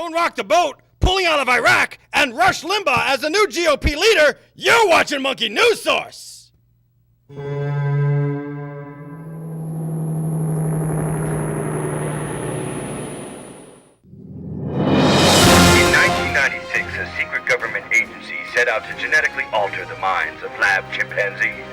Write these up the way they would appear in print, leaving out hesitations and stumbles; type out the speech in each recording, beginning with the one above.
Don't rock the boat, pulling out of Iraq, and Rush Limbaugh as the new GOP leader. You're watching Monkey News Source. In 1996, a secret government agency set out to genetically alter the minds of lab chimpanzees.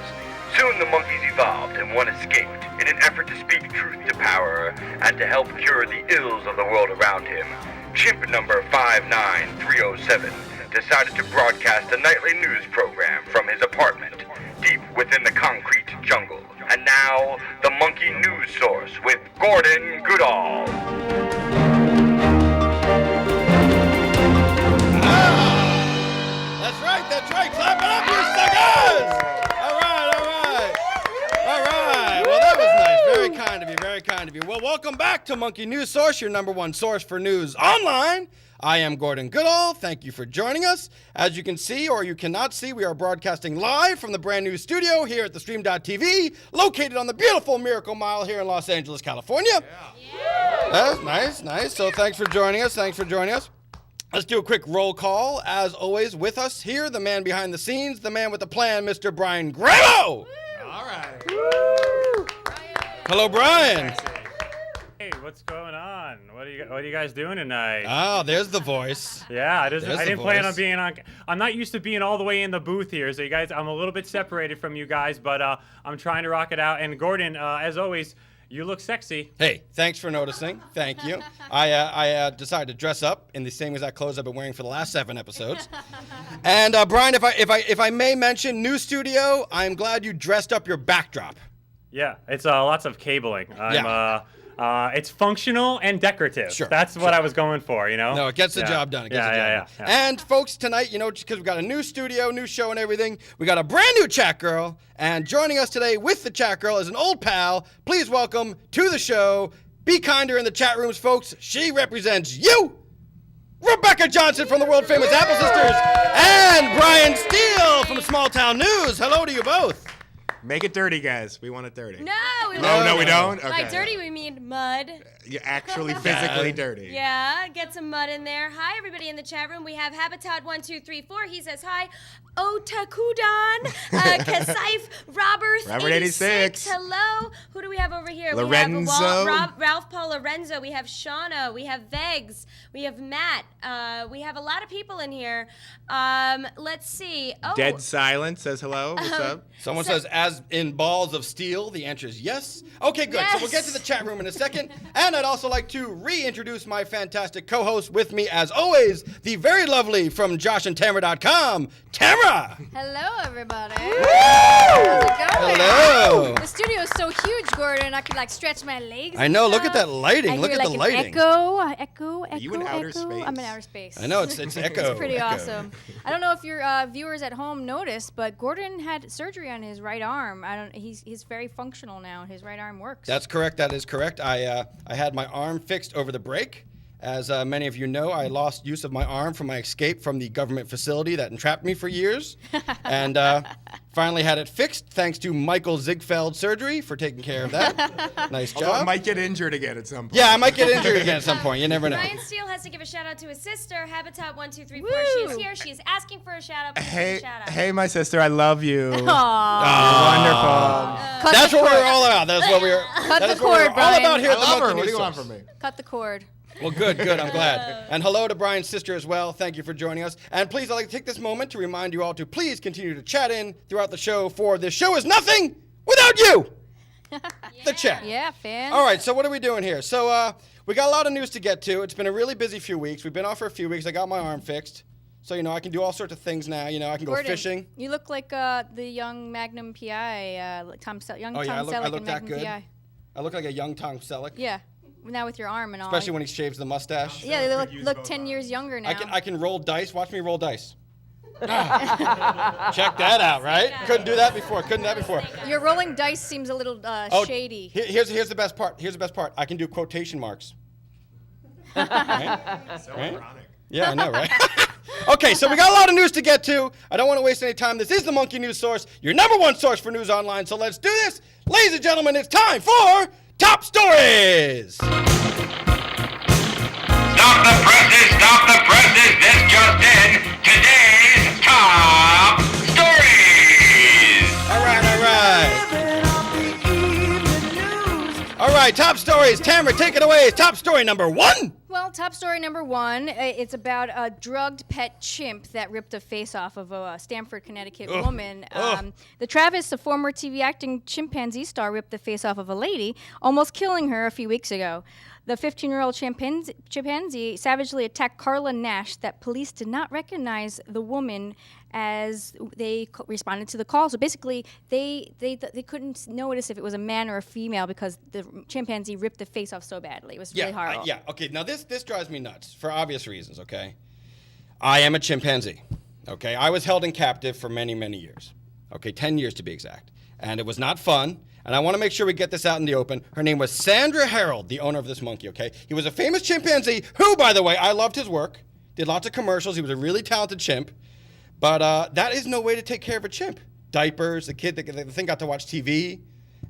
Soon the monkeys evolved and one escaped in an effort to speak truth to power and to help cure the ills of the world around him. Chimp number 59307 decided to broadcast a nightly news program from his apartment deep within the concrete jungle. And now, the Monkey News Source with Gordon Goodall. That's right. Clap it up, you suckers! All right. Well, that was nice. Very kind of you. Well, welcome back to Monkey News Source, your number one source for news online. I am Gordon Goodall. Thank you for joining us. As you can see, or you cannot see, we are broadcasting live from the brand new studio here at the Stream.tv, located on the beautiful Miracle Mile here in Los Angeles, California. Yeah. Nice. So thanks for joining us. Let's do a quick roll call. As always, with us here, the man behind the scenes, the man with the plan, Mr. Brian Gramo. All right. Hello, Brian. Hey, what's going on? What are you guys doing tonight? Oh, there's the voice. Yeah, I didn't plan on voice. being on. I'm not used to being all the way in the booth here, so you guys, I'm a little bit separated from you guys, but I'm trying to rock it out. And Gordon, as always, you look sexy. Hey, thanks for noticing. Thank you. I decided to dress up in the same exact clothes I've been wearing for the last 7 episodes. And Brian, if I may mention, new studio, I'm glad you dressed up your backdrop. Yeah, it's lots of cabling. It's functional and decorative. Sure. That's what I was going for, you know? No, it gets the job done. Yeah. And folks, tonight, just because we've got a new studio, new show and everything, we got a brand new chat girl. And joining us today with the chat girl is an old pal. Please welcome to the show. Be kinder in the chat rooms, folks. She represents you, Rebekka Johnson from the world famous Apple Sisters, and Brian Steele from Small Town News. Hello to you both. Make it dirty, guys. We want it dirty. No, we No, we don't? Okay. By dirty, we mean mud. You're actually physically dirty. Yeah, get some mud in there. Hi, everybody in the chat room. We have Habitat1234. He says hi. Otakudan, Kasaif, Robert 86. Hello. Who do we have over here? Lorenzo. We have Ralph Paul Lorenzo. We have Shauna. We have Vegs. We have Matt. We have a lot of people in here. Let's see. Oh. Dead Silent says hello. What's up? Someone says, as in balls of steel. The answer is yes. Okay, good. Yes. So we'll get to the chat room in a second. And I'd also like to reintroduce my fantastic co-host with me, as always, the very lovely from JoshandTamara.com, Tamara. Hello, everybody. Woo! How's it going? Hello. The studio is so huge, Gordon. I could stretch my legs. I know. and Look at stuff. that lighting. I Look hear, at the an lighting. Echo. Are you in outer space? I'm in outer space. I know. It's echo. It's pretty echo. awesome. I don't know if your viewers at home noticed, but Gordon had surgery on his right arm. He's very functional now. His right arm works. That's correct. That is correct. I had my arm fixed over the break. As many of you know, I lost use of my arm from my escape from the government facility that entrapped me for years. And finally had it fixed thanks to Michael Ziegfeld Surgery for taking care of that. Nice Although I job. might get injured again at some point. Yeah, I might get injured again at some point. You never know. Ryan Steele has to give a shout out to his sister, Habitat1234. Woo! She's here. She's asking for a shout out. Please give a shout out. Hey, my sister, I love you. Aww. Wonderful. Cut That's the what cord. we're all about. That's what we're. Cut that is the what we're cord, all Brian. about here I at the love her. Monkey What do News you want Source. from me? Cut the cord. Well, good. I'm glad. And hello to Brian's sister as well. Thank you for joining us. And please, I'd like to take this moment to remind you all to please continue to chat in throughout the show, for this show is nothing without you, the chat. Yeah, fans. All right, so what are we doing here? So we got a lot of news to get to. It's been a really busy few weeks. We've been off for a few weeks. I got my arm fixed. So, I can do all sorts of things now. I can go Gordon, fishing. You look like the young Magnum PI, Tom Selleck in I Magnum look that good. PI. I look like a young Tom Selleck. Yeah, now with your arm and all. Especially when he shaves the mustache. Yeah, they look 10 years younger now. I can roll dice. Watch me roll dice. Check that out, right? Couldn't do that before. Your rolling dice seems a little shady. Here's the best part. I can do quotation marks. Right? So Right? ironic. Yeah, I know, right? Okay, so we got a lot of news to get to. I don't want to waste any time. This is the Monkey News Source, your number one source for news online. So let's do this. Ladies and gentlemen, it's time for Top Stories. Stop the presses! stories. Tamara, take it away. Top story number 1. Well, top story number 1. It's about a drugged pet chimp that ripped the face off of a Stamford, Connecticut woman. The Travis, a former TV acting chimpanzee star, ripped the face off of a lady, almost killing her a few weeks ago. The 15-year-old chimpanzee savagely attacked Carla Nash that police did not recognize the woman as they responded to the call. So basically, they couldn't notice if it was a man or a female because the chimpanzee ripped the face off so badly. It was really horrible. Yeah. Okay. Now this drives me nuts for obvious reasons. Okay. I am a chimpanzee. Okay. I was held in captive for many, many years. Okay, 10 years to be exact, and it was not fun. And I want to make sure we get this out in the open. Her name was Sandra Harold, the owner of this monkey. Okay. He was a famous chimpanzee who, by the way, I loved his work. Did lots of commercials. He was a really talented chimp. But that is no way to take care of a chimp. Diapers, the thing got to watch TV.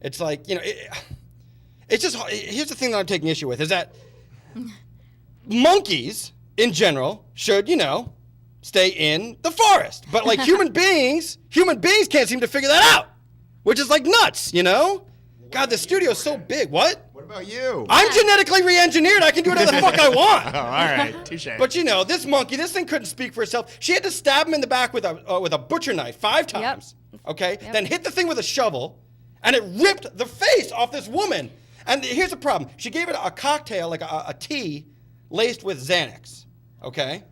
It's like, it's just, here's the thing that I'm taking issue with is that monkeys, in general, should, stay in the forest. But like human beings can't seem to figure that out, which is like nuts, God, the studio's so big. What? What about you? I'm genetically re-engineered. I can do whatever the fuck I want. Oh, all right. Touche. But this monkey, this thing couldn't speak for itself. She had to stab him in the back with a butcher knife 5 times. Yep. Okay? Yep. Then hit the thing with a shovel, and it ripped the face off this woman. And here's the problem. She gave it a cocktail, like a tea, laced with Xanax. Okay?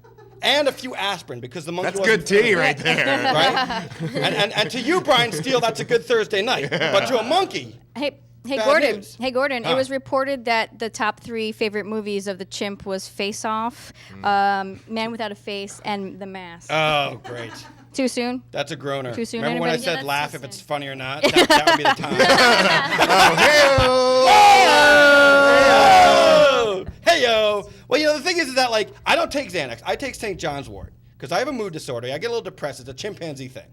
And a few aspirin because the monkey That's wasn't good tea feeling right it. there. Right? and to you, Brian Steele, that's a good Thursday night. But to a monkey, Hey, Bad Gordon. news. Hey, Gordon. Huh. It was reported that the top 3 favorite movies of the chimp was Face Off, Man Without a Face, and The Mask. oh, great. Too soon? That's a groaner. Too soon, Remember when I anybody? said that's laugh too if it's soon. funny or not? That would be the time. Oh, Hey yo! Well, the thing is that like I don't take Xanax. I take St. John's Wort because I have a mood disorder. I get a little depressed. It's a chimpanzee thing.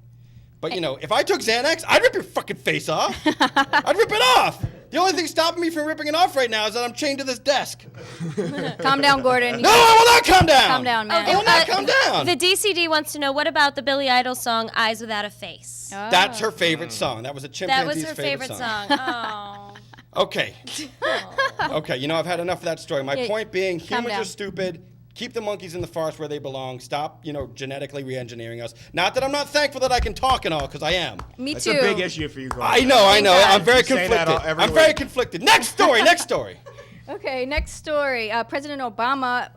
But if I took Xanax, I'd rip your fucking face off. I'd rip it off. The only thing stopping me from ripping it off right now is that I'm chained to this desk. Calm down, Gordon. No, I will not calm down. Calm down, man. I will not calm down. The DCD wants to know what about the Billy Idol song "Eyes Without a Face"? Oh. That's her favorite song. That was a That chimpanzee's was her favorite song. Oh. Okay. Okay, I've had enough of that story. My Yeah, point being, calm humans down. are stupid. Keep the monkeys in the forest where they belong. Stop, genetically re-engineering us. Not that I'm not thankful that I can talk and all, because I am. Me That's too. a big issue for you, Gordon. I know. God. I'm very You say that conflicted. every I'm very week. conflicted. Next story. Okay, next story. President Obama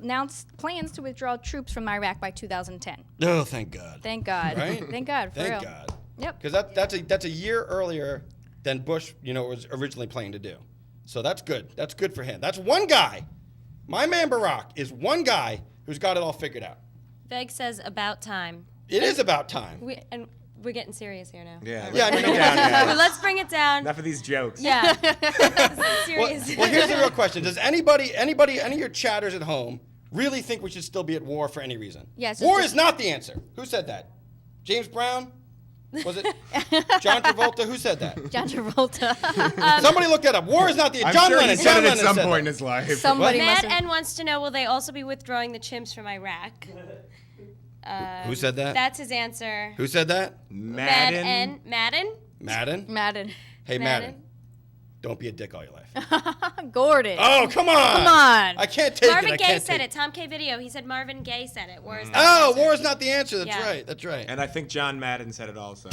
announced plans to withdraw troops from Iraq by 2010. Oh, thank God. Thank God. Right? Thank God, for real. Thank God. Yep. Because that's a year earlier than Bush, was originally planning to do. So that's good. That's good for him. That's one guy. My man Barack is one guy who's got it all figured out. Veg says about time. It is about time. We're getting serious here now. Yeah. Yeah, I mean, bring it down, guys. Let's bring it down. Enough of these jokes. Yeah. This is Well, serious. well, here's the real question. Does any of your chatters at home really think we should still be at war for any reason? Yes, War it's is not the answer. Who said that? James Brown? Was it John Travolta? Who said that? John Travolta. Somebody look that up. War is not the I'm John sure Lennon. he John said it at Lennon some said point in that. his life. Somebody Matt must have. N wants to know, will they also be withdrawing the chimps from Iraq? Who said that? That's his answer. Who said that? Madden. Madden? Madden. Hey, Madden. Don't be a dick all your life. Gordon. Oh, come on. Come on. I can't take Marvin it. I Gaye can't said take it. Tom K Video. He said Marvin Gaye said it. War is not Oh, the answer. war is not the answer. That's Yeah. right. That's right. And I think John Madden said it also.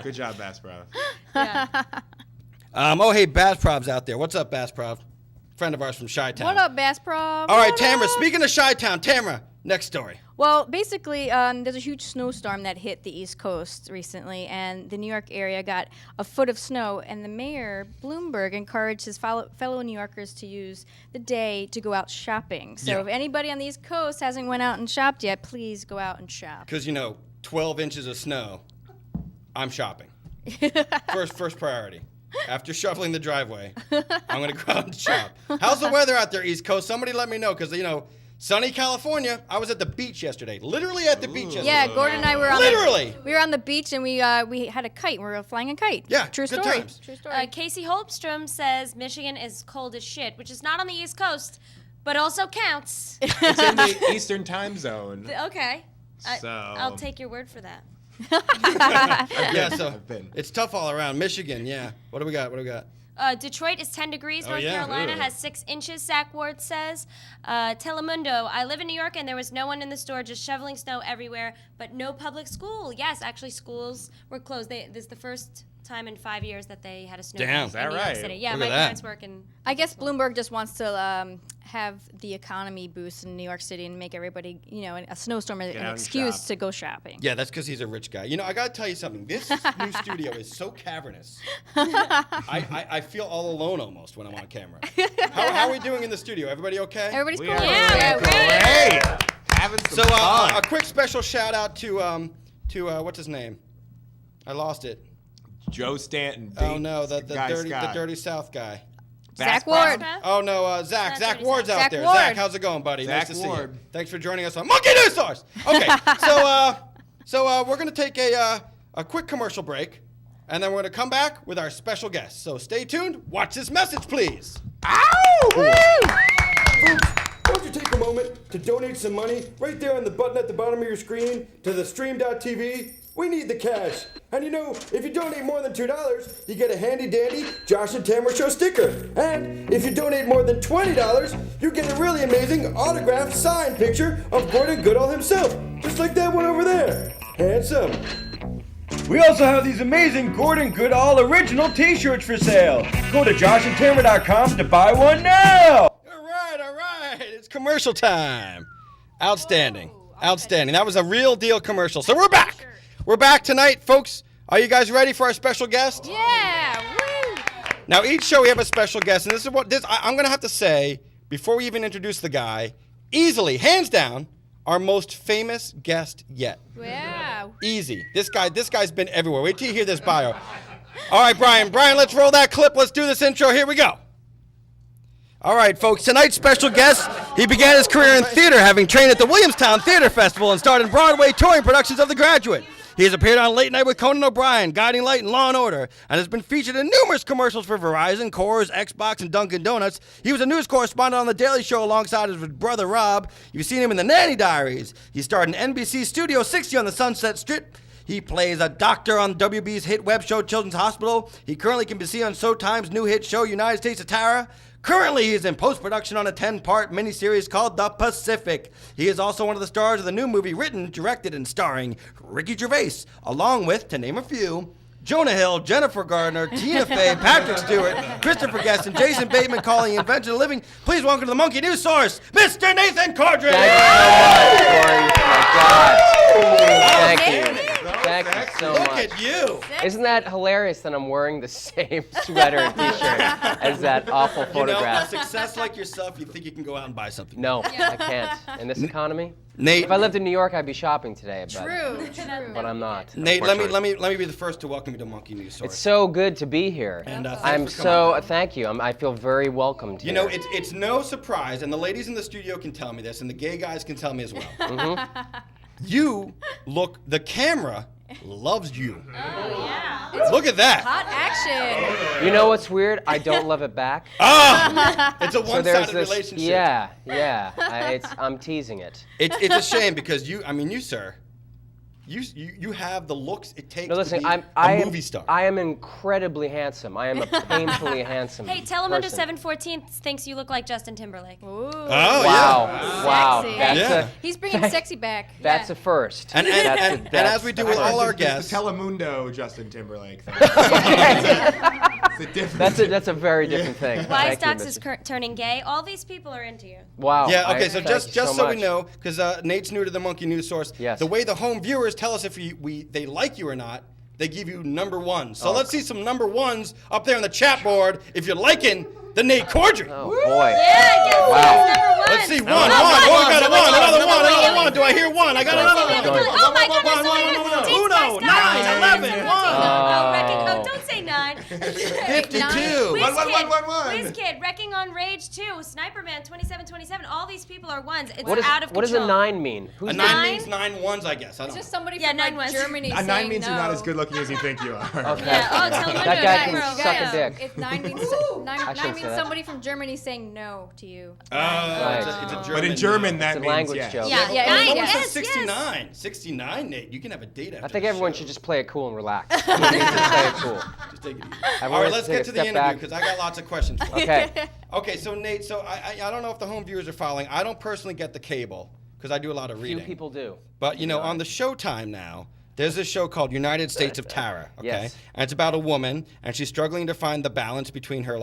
Good job, Bass Bro. Yeah. Oh, hey, Bass Prob's out there. What's up, Bass Prob? Friend of ours from Chi-Town. What up, Bass Prob? All right, What Tamara, up? speaking of Chi-Town, Tamara, next story. Well, basically, there's a huge snowstorm that hit the East Coast recently, and the New York area got a foot of snow, and the mayor, Bloomberg, encouraged his fellow New Yorkers to use the day to go out shopping. So Yeah. if anybody on the East Coast hasn't went out and shopped yet, please go out and shop. Because, 12 inches of snow, I'm shopping. First priority. After shoveling the driveway, I'm going to go out and shop. How's the weather out there, East Coast? Somebody let me know, because, sunny California. I was at the beach yesterday. Literally at the beach yesterday. Yeah, Gordon and I were on Literally. we were on the beach, and we had a kite. We were flying a kite. Yeah, True good story. times. True story. Casey Holmstrom says Michigan is cold as shit, which is not on the East Coast, but also counts. It's in the Eastern time zone. Okay. So- I'll take your word for that. Yeah, so I've been. it's tough all around. Michigan, yeah. What do we got? Detroit is 10 degrees. North yeah. Carolina Ugh. has 6 inches, Zach Ward says. Telemundo, I live in New York and there was no one in the store, just shoveling snow everywhere, but no public school. Yes, actually schools were closed. This is the first time in 5 years that they had a snow Damn. in Is that New York right? City. Yeah, Look my at that. parents work in... I guess Bloomberg just wants to have the economy boost in New York City and make everybody, a snowstorm an out and excuse shop. to go shopping. Yeah, that's because he's a rich guy. I got to tell you something. This new studio is so cavernous. I feel all alone almost when I'm on camera. How are we doing in the studio? Everybody okay? Everybody's We cool. are Yeah, great. Hey, having some So fun. a quick special shout out to what's his name? I lost it. Joe Stanton. Oh no, the Guy dirty Scott. South guy. Zach Ward. Oh no, Zach. Not Zach dirty Ward's South. out Zach there. Ward. Zach, how's it going, buddy? Zach Nice to see you. Ward. Thanks for joining us on Monkey News Source. Okay, so we're gonna take a quick commercial break, and then we're gonna come back with our special guest. So stay tuned. Watch this message, please. Folks, won't you take a moment to donate some money right there on the button at the bottom of your screen to the stream.tv? We need the cash. And if you donate more than $2, you get a handy dandy Josh and Tamara Show sticker. And if you donate more than $20, you get a really amazing autographed signed picture of Gordon Goodall himself. Just like that one over there. Handsome. We also have these amazing Gordon Goodall original t-shirts for sale. Go to joshandtamara.com to buy one now. All right. It's commercial time. Outstanding. Outstanding. That was a real deal commercial. So we're back. We're back tonight, folks. Are you guys ready for our special guest? Yeah. Woo. Now, each show we have a special guest, and this is what I'm going to have to say before we even introduce the guy. Easily, hands down, our most famous guest yet. Yeah. Easy. This guy's been everywhere. Wait till you hear this bio. All right, Brian, let's roll that clip. Let's do this intro. Here we go. All right, folks, tonight's special guest, he began his career in theater, having trained at the Williamstown Theater Festival and starred in Broadway touring productions of The Graduate. He has appeared on Late Night with Conan O'Brien, Guiding Light, and Law & Order, and has been featured in numerous commercials for Verizon, Coors, Xbox, and Dunkin' Donuts. He was a news correspondent on The Daily Show alongside his brother Rob. You've seen him in The Nanny Diaries. He starred in NBC Studio 60 on the Sunset Strip. He plays a doctor on WB's hit web show Children's Hospital. He currently can be seen on Showtime's new hit show United States of Tara. Currently, he is in post-production on a 10-part miniseries called The Pacific. He is also one of the stars of the new movie written, directed, and starring Ricky Gervais, along with, to name a few, Jonah Hill, Jennifer Gardner, Tina Fey, Patrick Stewart, Christopher Guest, and Jason Bateman calling Invention of Living. Please welcome to the Monkey News Source, Mr. Nathan Corddry! Thank you. Thank you so Look much. at you! Isn't that hilarious that I'm wearing the same sweater and t-shirt as that awful You know, a photograph? success like yourself, you think you can go out and buy something. No, I can't. In this economy? Nate, If I lived in New York, I'd be shopping today, but, True. but I'm not. Nate, let unfortunately. me be the first to welcome you to Monkey News Source. It's so good to be here. And, thanks I'm for coming on. thank you. I feel very welcomed here. You know, it's no surprise, and the ladies in the studio can tell me this, and the gay guys can tell me as well. Mm-hmm. The camera loves you. Oh, yeah. Look at that. Hot action. You know what's weird? I don't love it back. It's a So there's one-sided this, relationship. yeah. I'm teasing it. It's a shame because you, sir, you have the looks it takes No, listen, to be I a am movie star. I am incredibly handsome. I am a painfully handsome Hey, Telemundo person. 714 thinks you look like Justin Timberlake. Ooh. Oh, Wow. Sexy. That's Yeah. He's bringing sexy back. That's Yeah. a first. And as we do with all our It's guests, the Telemundo Justin Timberlake thing. It's a different. That's a very different thing. Wise Thank you, Docs is Mrs. turning gay. All these people are into you. Wow. yeah, okay. So thank just you so we much. know, because Nate's new to the Monkey News Source. Yes. The way the home viewers tell us if they like you or not, they give you number one. So let's see some number ones up there on the chat board. If you're liking the Nate Corddry. Oh boy. Yeah, guess Wow. number one. Let's see, one. Oh, Oh, we got somebody one. Another one. somebody Another one. Do I hear one? I got another one. Oh my goodness, Uno, 9, 11, 1. Don't say 9. 52. Whiz Kid, Wrecking on Rage 2, Sniper Man 2727. All these people are ones. It's What out of control. does a 9 mean? Who's A the- 9 means 9 ones, I guess. I don't It's know. just somebody Yeah, from 9 like was. Germany A saying 9 means you're not no. as good looking as you think you are. Okay. Yeah, oh, Telemundo. That guy can Girl, suck yeah. a dick. It's 9 means I shouldn't say that. somebody from Germany saying no to you. It's a German. But in German, that It's a means language yes. joke. Yeah, Yeah, nine, yeah. What yes, was 69? 69, Nate. You can have a date after I think the everyone show. should just play it cool and relax. Just play it cool. Just take it easy. All right, let's get to the interview because I got lots of questions for you. Okay. Okay, so Nate, I don't know if the home viewers are following. I don't personally get the cable because I do a lot of reading. Few people do. But, on the Showtime now, there's this show called United States of Tara, okay? Yes. And it's about a woman, and she's struggling to find the balance between her,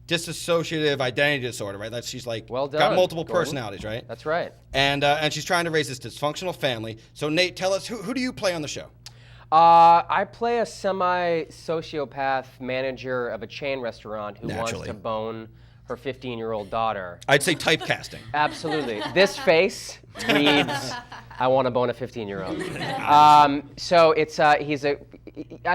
dissociative identity disorder, right? That she's, Well done, got multiple Gordon. personalities, right? That's right. And she's trying to raise this dysfunctional family. So, Nate, tell us, who do you play on the show? I play a semi-sociopath manager of a chain restaurant who wants Naturally. to bone her 15-year-old daughter. I'd say typecasting. Absolutely. This face reads, I want to bone a 15-year-old. So it's I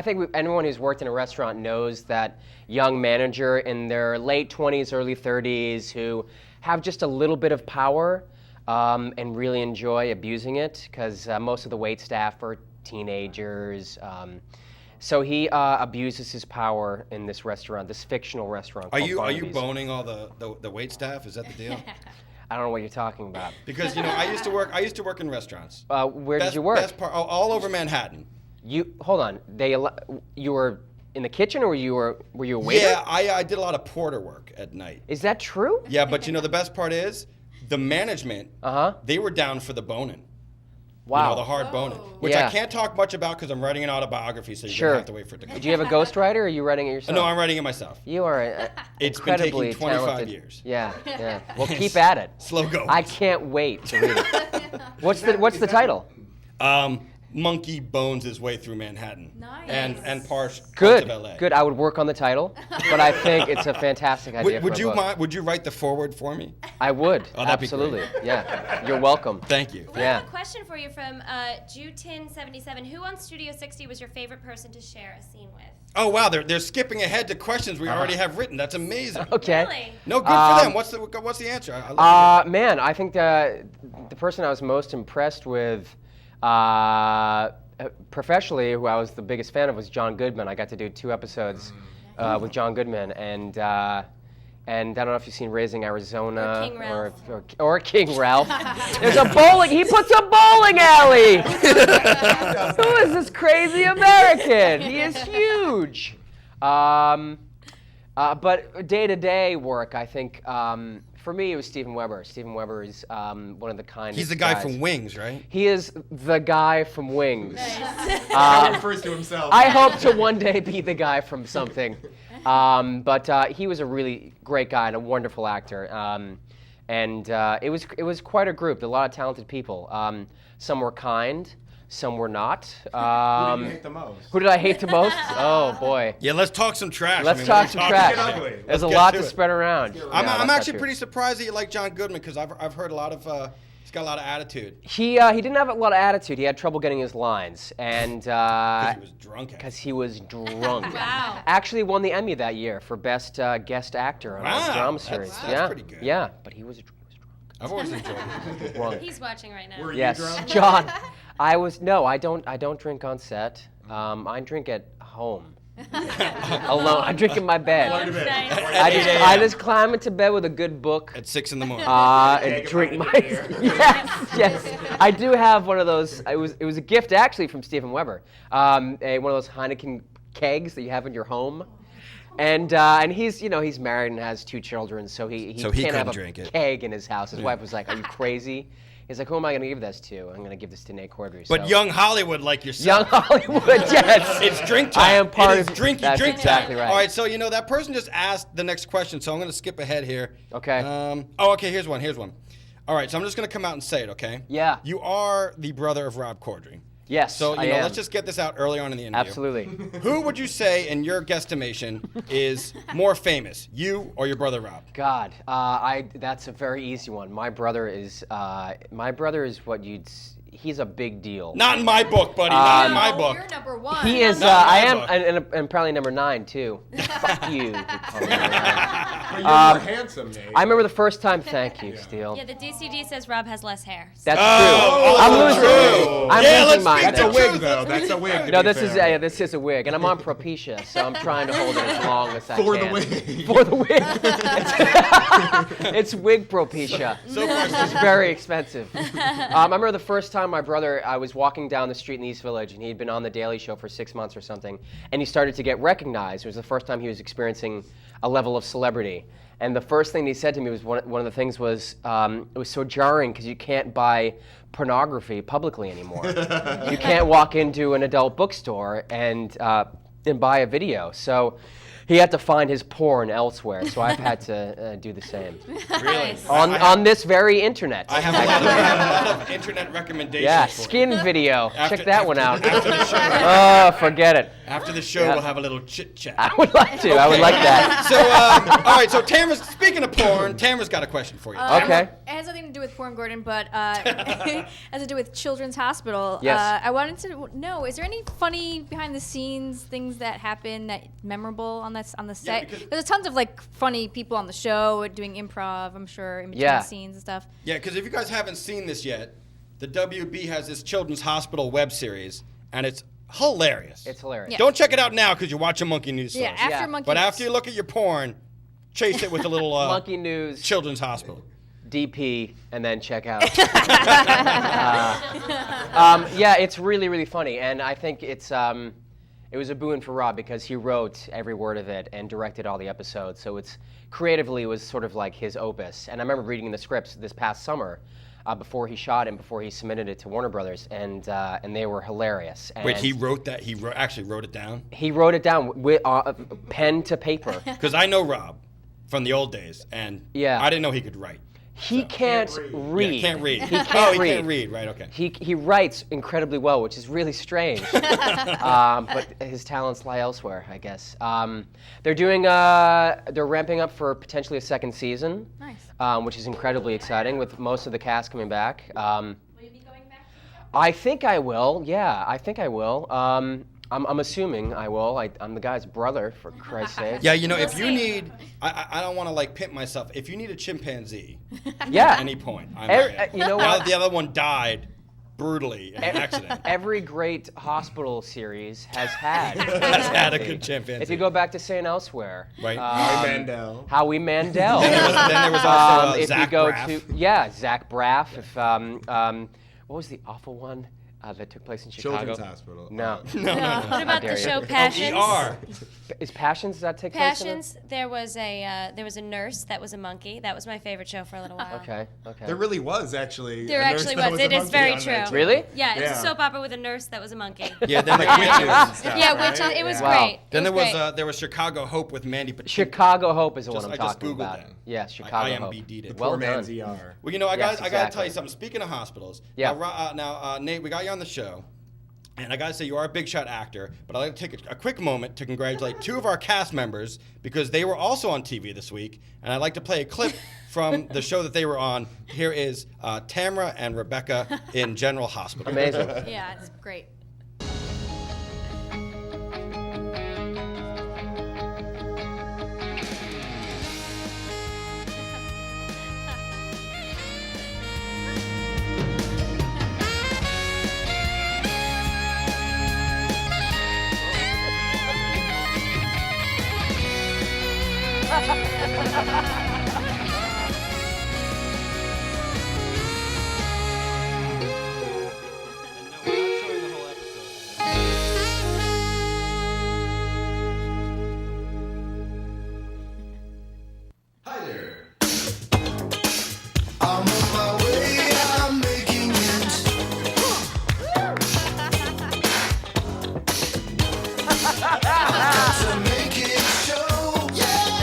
think anyone who's worked in a restaurant knows that young manager in their late 20s, early 30s who have just a little bit of power and really enjoy abusing it because most of the wait staff are teenagers. So he abuses his power in this restaurant, this fictional restaurant. Are called you Barnaby's. boning all the wait staff? Is that the deal? I don't know what you're talking about. Because I used to work in restaurants. Where did you work? Best part, all over Manhattan. You hold on. You were in the kitchen, or were you a waiter? Yeah, I did a lot of porter work at night. Is that true? Yeah, but the best part is the management. They were down for the boning. Wow. The hard boning, which I can't talk much about because I'm writing an autobiography, so you're gonna have to wait for it to come. Do you have a ghostwriter, or are you writing it yourself? No, I'm writing it myself. You are It's been incredibly taking 25 talented. years. Yeah. Well, keep at it. Slow go. I can't wait to read it. What's the title? Monkey bones his way through Manhattan. Nice. And parts Good. of LA. Good. I would work on the title, but I think it's a fantastic idea. Would for a you book. mind? Would you write the foreword for me? I would. Oh, that'd be Absolutely. great. Yeah. You're welcome. Thank you. We Yeah. have a question for you from Jutin77. Who on Studio 60 was your favorite person to share a scene with? Oh wow, they're skipping ahead to questions we already have written. That's amazing. Okay. Really? No, good for them. What's the answer? I love to hear Man, I think the person I was most impressed with professionally, who I was the biggest fan of, was John Goodman. I got to do 2 episodes with John Goodman, and I don't know if you've seen Raising Arizona Or King Ralph. or King Ralph. There's a bowling. He puts a bowling alley. Who is this crazy American? He is huge. But day-to-day work, I think. For me, it was Steven Weber. Steven Weber is one of the kindest He's the guy guys. from Wings, right? He is the guy from Wings. He refers to himself. I hope to one day be the guy from something. But he was a really great guy and a wonderful actor. And it was quite a group, a lot of talented people. Some were kind, some were not. Who do you hate the most? Who did I hate the most? Oh boy. Yeah, let's talk some trash. Let's I mean, talk we're some talking trash. about it. ugly. There's Let's a get lot to to it. spread around. I'm that's actually not true. pretty surprised that you like John Goodman because I've heard a lot of he's got a lot of attitude He didn't have a lot of attitude. He had trouble getting his lines, and because he was drunk. because he was drunk. Wow. Actually won the Emmy that year for best guest actor on a Wow, drama that's- series. that's yeah, pretty good. Yeah, but he was drunk. I've always enjoyed it. Drunk. He's watching right now. Were you Yes, drunk? John. I don't drink on set. I drink at home. Alone. I drink in my bed. Learn to be. Nice. I just climb into bed with a good book. At 6 in the morning. And Keg of drink my honey. yes. I do have one of those. It was a gift actually from Steven Weber. One of those Heineken kegs that you have in your home. And he's married and has 2 children, so he So he can't have couldn't a drink it. keg in his house. His wife was like, "Are you crazy?" He's like, "Who am I going to give this to? I'm going to give this to Nate Corddry." But so. young Hollywood like Young yourself. Hollywood, yes. It's drink time. I am part it is of drinky that's drink exactly time. right. All right, so that person just asked the next question, so I'm going to skip ahead here. Okay. Okay, here's one. All right, so I'm just going to come out and say it, okay? Yeah. You are the brother of Rob Corddry. Yes, So, I am. let's just get this out early on in the interview. Absolutely. Who would you say, in your guesstimation, is more famous, you or your brother Rob? God, that's a very easy one. My brother is what he's a big deal. Not in my book, buddy. Not in my No, book. You're number 1. He is. Not I my am, book. and probably number 9 too. Fuck you. You call me number 9. You're more handsome, Nate. I remember the first time. Thank you, Steele. Yeah, the DCD says Rob has less hair. That's Oh, true. I'm losing. true. I'm Yeah, losing let's mine. speak That's a the then. wig, though. That's a wig. to No, be this is fair. this is a wig, and I'm on Propecia, so I'm trying to hold it as long as I For can. the wig. For the wig. It's wig Propecia. So far, It's very expensive. I remember the first time my brother, I was walking down the street in the East Village, and he'd been on The Daily Show for 6 months or something, and he started to get recognized. It was the first time he was experiencing a level of celebrity. And the first thing he said to me was one of the things was, it was so jarring because you can't buy pornography publicly anymore. You can't walk into an adult bookstore and buy a video. So he had to find his porn elsewhere, so I've had to do the same. Really? On this very internet. I have a lot of internet recommendations. Yeah, for you. skin video. Check that one out. After the show, Oh, forget it. after the show we'll have a little chit chat. I would like to. I would like that. So, all right. So, Tamara's speaking of porn. Tamara's got a question for you. Okay. It has nothing to do with porn, Gordon, but it has to do with Children's Hospital. Yes. I wanted to know, is there any funny behind-the-scenes things that happen that memorable on the set? because- There's tons of like funny people on the show doing improv, I'm sure, in between Yeah. the scenes and stuff. Yeah, because if you guys haven't seen this yet, the WB has this Children's Hospital web series, and it's hilarious. It's hilarious. Yeah. Don't check it out now because you're watching Monkey News Yeah, Source. after Yeah. Monkey But News. after you look at your porn, chase it with a little Monkey News, Children's Hospital. DP, and then check out. Yeah, it's really, really funny, and I think it was a boon for Rob because he wrote every word of it and directed all the episodes. So it's creatively it was sort of like his opus. And I remember reading the scripts this past summer before he shot it and before he submitted it to Warner Brothers, and they were hilarious. And Wait, he wrote that? Actually wrote it down? he wrote it down with pen to paper. Because I know Rob from the old days, and Yeah. I didn't know he could write. He can't read. Yeah, can't read. He can't oh, he read. can't read. Right, okay. He writes incredibly well, which is really strange. But his talents lie elsewhere, I guess. They're ramping up for potentially a second season. Nice. Which is incredibly exciting with most of the cast coming back. Will you be going back? I think I will. Yeah, I think I will. I'm assuming I will. I'm the guy's brother, for Christ's sake. Yeah, you know, if We'll you see. need, I don't want to like pimp myself. If you need a chimpanzee Yeah. at any point, I'm there. You know Now what? that the other one died brutally in an accident. Every great hospital series has had. Has had a good chimpanzee. If you go back to St. Elsewhere, Right. Howie Mandel. Howie Mandel. Then there was also if Zach you go Braff. to Zach Braff. If what was the awful one that took place in Chicago? Children's Hospital. No. What about dare the you. show Oh, Passions? ER. Is Passions, does that take place in it? Passions. There was a nurse that was a monkey. That was my favorite show for a little while. Okay. There really was actually. There a nurse actually that was. a It is monkey very on true. that show. Really? Yeah, it was a Yeah. soap opera with a nurse that was a monkey. Yeah, then Like witches and stuff. Yeah, right? witches. It was Wow. great. Then It was great. there was Chicago Hope with Mandy Patinkin. Chicago Hope is the one Just- I'm I just talking Googled about. that. Yeah, Chicago Hope. IMBD'd it. Well Poor man's done. ER. Well, you know, I Yes, got to tell exactly. you something. Speaking of hospitals, Yeah. now, Nate, we got you on the show, and I got to say you are a big shot actor. But I'd like to take a quick moment to congratulate two of our cast members because they were also on TV this week, and I'd like to play a clip from the show that they were on. Here is Tamara and Rebekka in General Hospital. Amazing. Yeah, it's great. And no, we're not showing the whole episode. Hi there. I'm on my way, I'm making it. To make it show, yeah.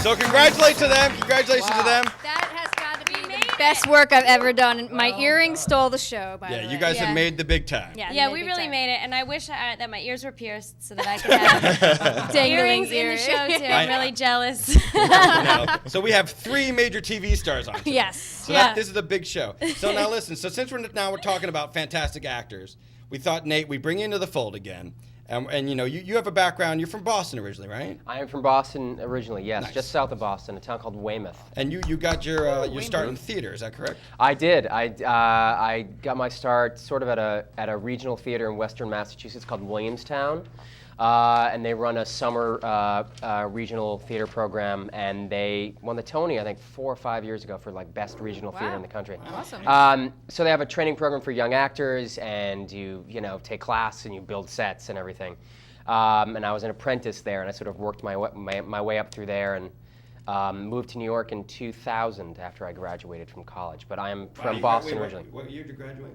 So congratulations to them. Congratulations to them. That has got to be the best work I've ever done. My earrings stole the show, by the way. Yeah, you guys have made the big time. Yeah, we really made it, and I wish that my ears were pierced so that I could have earrings in the show too. I'm really jealous. So we have 3 major TV stars on. Yes. So this is a big show. So now listen. So since we're talking about fantastic actors, we thought, Nate, we bring you into the fold again. And you have a background. You're from Boston originally, right? I am from Boston originally, yes, Nice. just south of Boston, a town called Weymouth. And you got your start in theater. Is that correct? I did. I got my start sort of at a regional theater in Western Massachusetts called Williamstown, and they run a summer regional theater program, and they won the Tony, I think, 4 or 5 years ago for like best regional theater in the country. Awesome. So they have a training program for young actors, and you take class and you build sets and everything. And I was an apprentice there, and I sort of worked my way up through there, and moved to New York in 2000 after I graduated from college. But I am from Boston originally. What year did you graduate?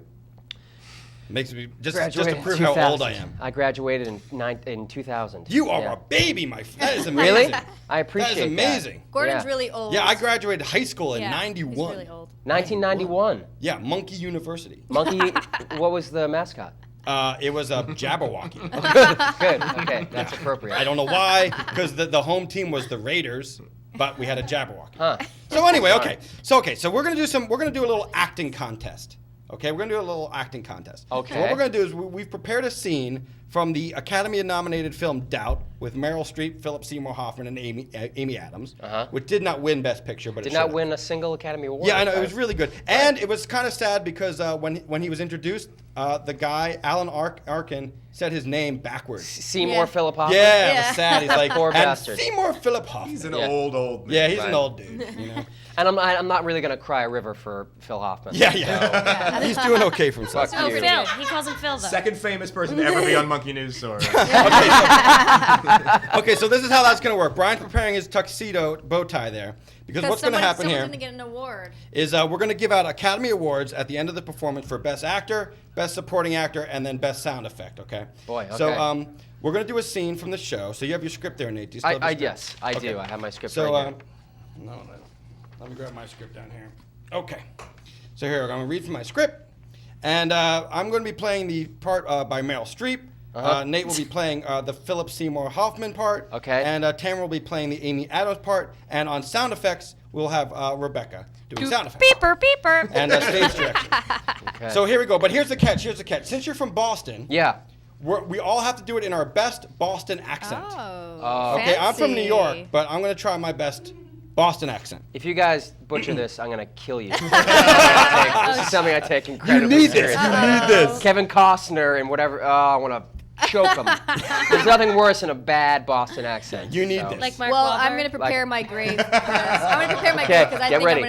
Makes me just Graduated to prove in how 2000. old I am. I graduated in 2000. You are Yeah. a baby, my friend. That is amazing. Really? I appreciate That is amazing. Gordon's Yeah. really old. Yeah, I graduated high school in Yeah, '91. He's really old. 1991. Yeah, Monkey University. Monkey, what was the mascot? It was a Jabberwocky. Good. Okay, that's appropriate. I don't know why, because the home team was the Raiders, but we had a Jabberwocky. Huh. So anyway, okay. So we're gonna do a little acting contest. Okay, we're gonna do a little acting contest. Okay. So what we're gonna do is we've prepared a scene from the Academy-nominated film Doubt with Meryl Streep, Philip Seymour Hoffman, and Amy Adams, which did not win Best Picture, but Did it not should've. win a single Academy Award. Yeah, I know, it was really good. And it was kind of sad because when he was introduced, the guy, Alan Arkin, said his name backwards. Seymour Yeah. Philip Hoffman. Yeah, it was sad. He's like, Poor and bastard. Seymour Philip Hoffman. He's an Yeah. old man. Yeah, he's an old dude. You know? And I'm not really gonna cry a river for Phil Hoffman. Yeah. He's doing okay for himself. Fuck Oh, you. Phil. He calls him Phil, though. Second famous person to ever be on Monkey News Source. Okay, so this is how that's going to work. Brian's preparing his tuxedo bow tie there. Because what's going to happen here Someone's going to get an award. is we're going to give out Academy Awards at the end of the performance for Best Actor, Best Supporting Actor, and then Best Sound Effect, okay? Boy, okay. So we're going to do a scene from the show. So you have your script there, Nate. Do you still have your script? Yes, I Okay. do. I have my script So, right here. no, let me grab my script down here. Okay. So here, I'm going to read from my script. And I'm going to be playing the part by Meryl Streep. Nate will be playing the Philip Seymour Hoffman part. Okay. And Tamara will be playing the Amy Adams part. And on sound effects, we'll have Rebekka doing sound effects. Beeper, beeper. And stage direction. Okay. So here we go. But here's the catch. Since you're from Boston, Yeah. we all have to do it in our best Boston accent. Oh. Okay, I'm from New fancy. York, but I'm going to try my best Boston accent. If you guys butcher this, I'm gonna kill you. This is something I take incredibly seriously. need this. Kevin Costner and whatever. Oh, I want to choke him. There's nothing worse than a bad Boston accent. You need so. this. Like Mark Well, Wahlberg. I'm going to prepare my grave. I'm going to prepare my Okay, grave because I get think ready.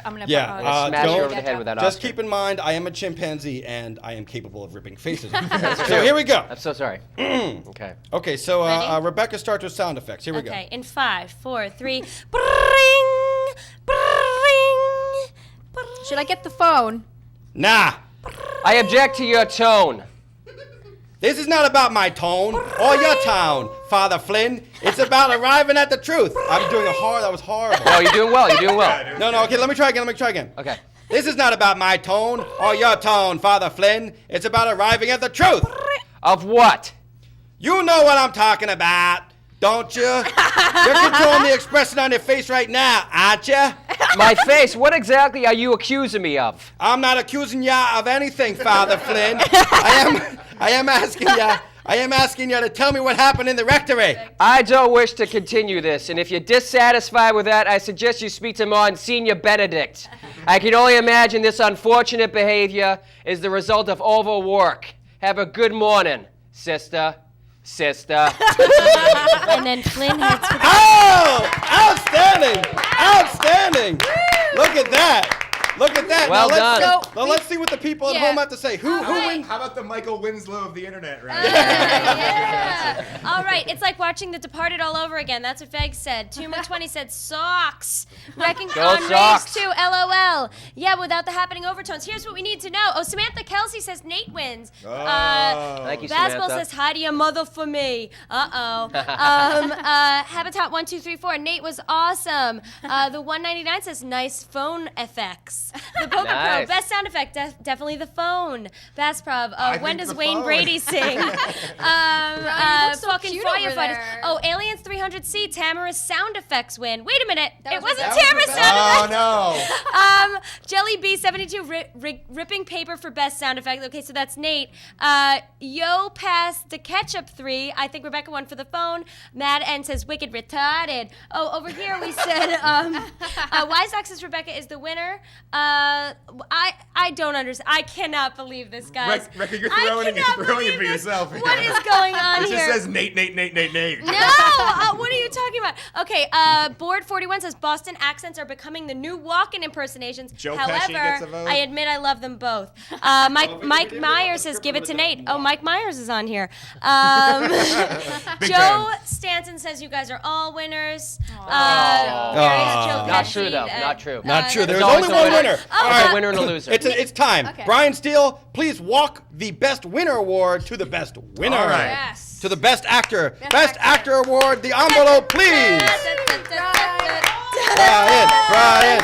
I'm going to Yeah, Smash you don't- over the head with that Just Oscar. keep in mind, I am a chimpanzee and I am capable of ripping faces. So here we go. I'm so sorry. Okay. Okay, so Ready? Rebekka starts with sound effects. Here we Okay, go. in 5, 4, 3. Bring, bring, bring. Should I get the phone? Nah, I object to your tone. this is not about my tone or your town, Father Flynn. It's about arriving at the truth. I'm doing that was horrible. Oh, you're doing well. You're doing well. No, okay, let me try again. Okay. This is not about my tone or your tone, Father Flynn. It's about arriving at the truth. Of what? You know what I'm talking about, don't you? You're controlling the expression on your face right now, aren't you? My face. What exactly are you accusing me of? I'm not accusing ya of anything, Father Flynn. I am asking ya to tell me what happened in the rectory. I don't wish to continue this, and if you're dissatisfied with that, I suggest you speak to Monsignor Benedict. I can only imagine this unfortunate behavior is the result of overwork. Have a good morning, sister. And then Flynn heads for the Oh, outstanding! Look at that. Look at that. Well now done. let's see what the people at Yeah. home have to say. Who wins? How about the Michael Winslow of the internet, right? Yeah. All right, it's like watching The Departed all over again. That's what Veg said. Tuma20 said socks. Reckon Go on Sox. race 2, LOL. Yeah, without the happening overtones. Here's what we need to know. Oh, Samantha Kelsey says Nate wins. Thank you, Basketball Samantha. says hi to your mother for me. Uh-oh. Habitat 1234. Nate was awesome. The 199 says nice phone effects. The Poker Pro, Nice. best sound effect, definitely the phone. Bass Prov, I when think does the Wayne phone. Brady sing? look so Fucking cute over firefighters. there. Oh, Aliens 300C, Tamara's sound effects win. Wait a minute, it was wasn't Rebekka. Tamara's That sound Oh effects. no. Jelly B72 ripping paper for best sound effect. Okay, so that's Nate. Yo passed the ketchup 3. I think Rebekka won for the phone. Mad N says wicked retarded. Oh, over here we said Wiseox says Rebekka is the winner. I don't understand. I cannot believe this, guys. Rebekka, you're I throwing it cannot for believe this. yourself. What is going on It here? just says Nate. No! What are you talking about? Okay, Board 41 says Boston accents are becoming the new walk-in impersonations. Joe Pesci However, gets a vote. I admit I love them both. Mike Myers says give it to Nate. Oh, Mike Myers is on here. Big Joe fan. Stanton says you guys are all winners. Aw. Joe Not Pesci, true, though. Not true. Not true. There's There's only always one a winner. winner. Oh, All There's right. a winner and a loser. It's time. Okay. Brian Steele, please walk the Best Winner Award to the Best winner. All right. Yes. To the Best Actor. Best Best Actor. Actor Award, the envelope, please. Brian.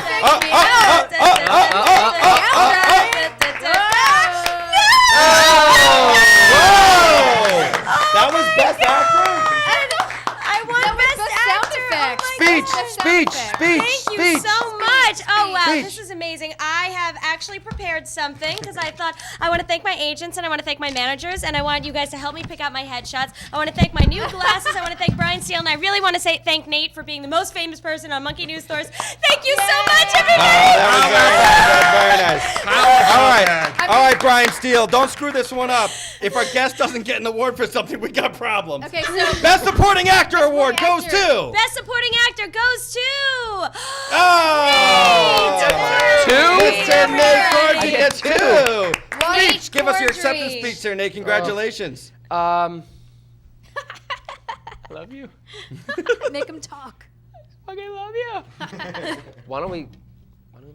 Whoa! That was Best Actor? I won Best sound Actor. effects. Oh my God. Speech. Thank you so much. Oh, wow. Speech. This is amazing. I have actually prepared something because I thought I want to thank my agents and I want to thank my managers and I want you guys to help me pick out my headshots. I want to thank my new glasses. I want to thank Brian Steele and I really want to thank Nate for being the most famous person on Monkey News Stores. Thank you so much, everybody. Very nice. All right, Brian Steele, don't screw this one up. If our guest doesn't get an award for something, we got problems. Okay, so Best Supporting Actor Award goes Actor. to. Best supporting actor goes to Oh! Mr. Nate Corddry I gets get two. Nate Give us your Corddry. acceptance speech, sir, Nate. Congratulations. I love you. make them talk. Okay, love you. Why don't we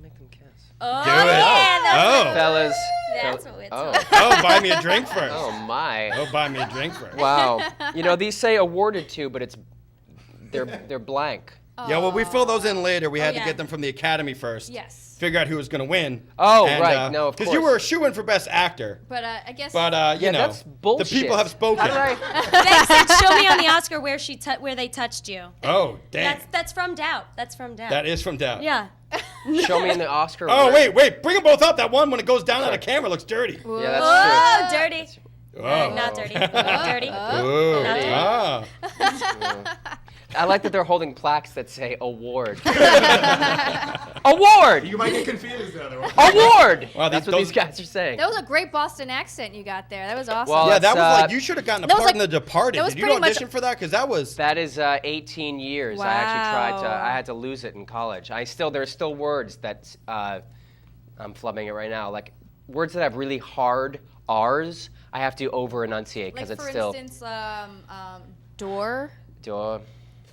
make them kiss? Oh, Do it. yeah, that's, Fellas. that's what we're Oh. talking Oh, buy me a drink first. Oh my. Oh, buy me a drink first. Wow. You know, these say awarded to, but they're blank. Yeah, well, we fill those in later. We had to yeah. get them from the Academy first. Yes. Figure out who was going to win. Oh, right. No, of Because you course. were a shoo-in for Best Actor. But I guess. But, you Yeah, know, that's bullshit. the people have spoken. How did Beck said, "Show me on the Oscar where where they touched you." Oh, damn. That's from Doubt. That's from Doubt. That is from Doubt. Yeah. Show me in the Oscar. Oh, award. wait. Bring them both up. That one, when it goes down on the camera, looks dirty. Yeah, that's Oh, dirty. Oh. Not dirty. Dirty. Ooh. Dirty. Ah. true. I like that they're holding plaques that say award. Award! You might get confused otherwise. Award! Wow, That's what those- these guys are saying. That was a great Boston accent you got there. That was awesome. Well, Yeah, that was That's, like, you should have gotten a that was part in like- The Departed. that was Did you pretty much- audition for that? Because that was... That is 18 years. I actually tried to. Wow. I had to lose it in college. There's still words that I'm flubbing it right now. Like words that have really hard R's. I have to over enunciate because like it's for still. instance, door, Door.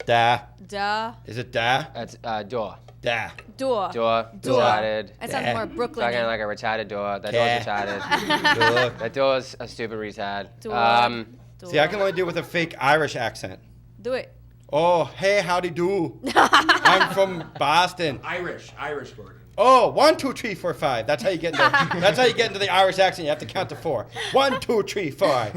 Da. duh, Is it da? That's door. Da. door. Door. Door. Retarded. That sounds more Brooklyn. Talking like a retarded door. That Okay. door's retarded. Look. That door's a stupid retard. Door. See, I can only do it with a fake Irish accent. Do it. Oh, hey, howdy do. I'm from Boston. Irish, Gordon. Oh, 1, 2, 3, 4, 5. That's how you get into. That's how you get into the Irish accent. You have to count to 4. 1, 2, 3, 4,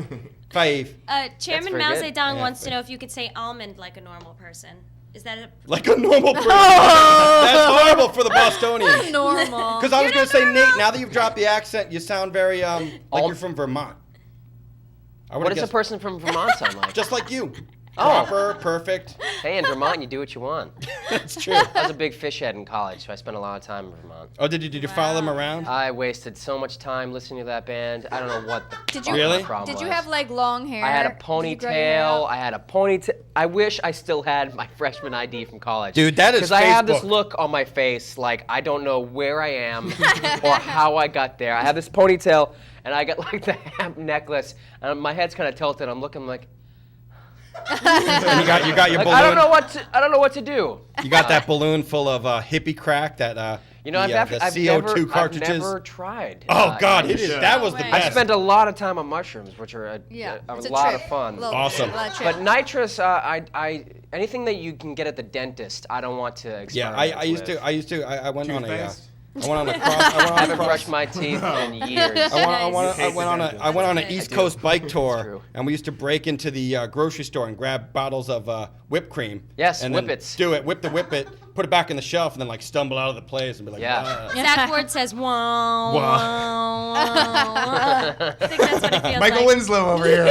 5. Chairman pretty Mao good. Zedong Yeah, wants to know if you could say almond like a normal person. Is that a Like a normal person. That's horrible for the Bostonians. Normal. Because I was going to say, Nate, now that you've dropped the accent, you sound very like you're from Vermont. I What would've does a guessed- person from Vermont sound like? Just like you. proper, perfect. Hey, in Vermont, you do what you want. That's true. I was a big fish head in college, so I spent a lot of time in Vermont. Oh, did you follow them around? I wasted so much time listening to that band. I don't know what the Did fuck you Really? my problem Did you was. have like long hair? I had a Did you grow your hair ponytail. out? I had a ponytail. I wish I still had my freshman ID from college. Dude, that is Because I have this Facebook. look on my face, like I don't know where I am or how I got there. I have this ponytail, and I got like the hemp necklace, and my head's kind of tilted. I'm looking like, You got your like balloon. I don't know what to do. You got that balloon full of hippie crack. That You know, the I've CO2 cartridges. I've never tried. Oh God, it is. that was the way. best. I spent a lot of time on mushrooms, which are a It's a lot trip. of fun. Little- Awesome. a lot of But trip. nitrous, anything that you can get at the dentist, I don't want to Yeah, experiment I used with. to. I went on a. Toothpaste? I went on a cross. I haven't brushed my teeth in years. I went on an That's East good. Coast bike tour, true. and we used to break into the grocery store and grab bottles of whipped cream. Yes, and then Whippets. do it, whip it, put it back in the shelf, and then like stumble out of the place and be like, Yeah. "Ah." Zach Ward says, wow, Wow. wow, wow. I think that's what it feels Michael like. Winslow over here.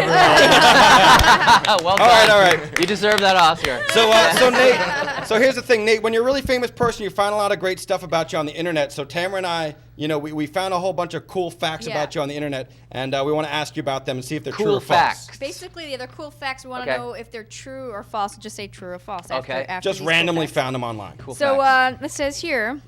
Well done. All right. You deserve that Oscar. So Nate, so here's the thing, Nate. When you're a really famous person, you find a lot of great stuff about you on the internet. So Tamara and I, we found a whole bunch of cool facts Yeah. about you on the internet, and we want to ask you about them and see if they're true Cool or false. facts. Basically, the other cool facts we want to Okay. know if they're true or false. Just say true or false. After, Okay. After Just these cool randomly facts. found them online. Cool So facts. it says here,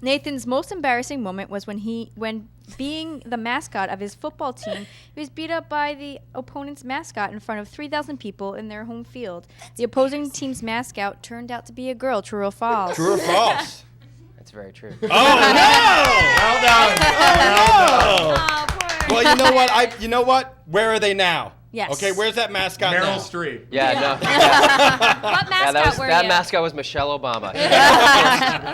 Nathan's most embarrassing moment was when being the mascot of his football team, he was beat up by the opponent's mascot in front of 3,000 people in their home field. The opposing team's mascot turned out to be a girl. True or false? True or false? That's very true. Oh no! Well done. Oh, Oh, poor. well, you know what? Where are they now? Yes. Okay, where's that mascot now? Meryl Streep. Yeah, no. What mascot were That you? mascot was Michelle Obama.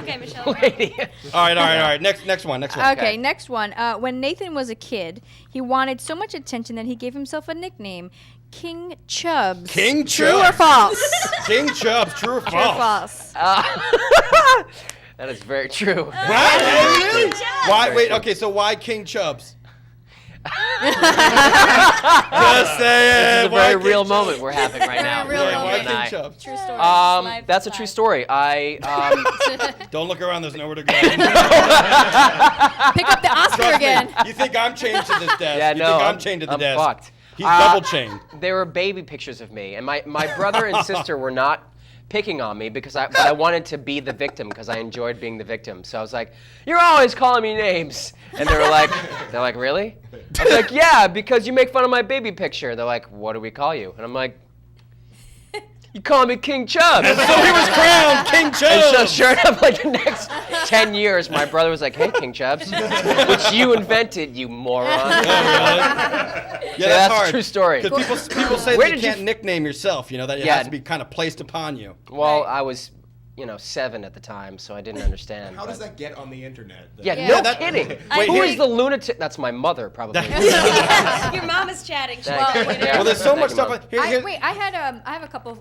Okay, Michelle. Lady. All right. Next one. Okay, Okay. next one. When Nathan was a kid, he wanted so much attention that he gave himself a nickname, King Chubbs. King True Chubbs. or false? King Chubbs. True or True or false? false? That is very true. What? Really? Chubbs. Why? Wait. Okay. So why King Chubbs? Just say This is it. a Why very King real Chubbs? moment we're having right now. Very real Yeah, Jordan why moment. and King I. Chubbs? True story. Live That's a true live. story. Don't look around. There's nowhere to go. Pick up the Oscar Trust me, again. you think I'm chained to this desk? Yeah, you no, think I'm chained to the I'm desk? fucked. He's double chained. There were baby pictures of me, and my brother and sister were not picking on me because I wanted to be the victim because I enjoyed being the victim. So I was like, "You're always calling me names," and they're like, "Really?" I was like, "Yeah, because you make fun of my baby picture." They're like, "What do we call you?" And I'm like, "You call me King Chubbs." So he was crowned King And so Chubbs. sure enough, like the next 10 years, my brother was like, "Hey, King Chubbs," which you invented, you moron. Yeah, So that's that's a hard. true story. Because people say Where that you did you can't nickname yourself. You know that it Yeah. has to be kind of placed upon you. Well, I was, 7 at the time, so I didn't understand. How does but- that get on the internet? though? Yeah, Yeah. no that- kidding. Wait, Who here- is the lunatic? That's my mother, probably. Your mom is chatting. Thank you. Well, Yeah. Well, there's so Thank much you, stuff. Mom. Here- I have a couple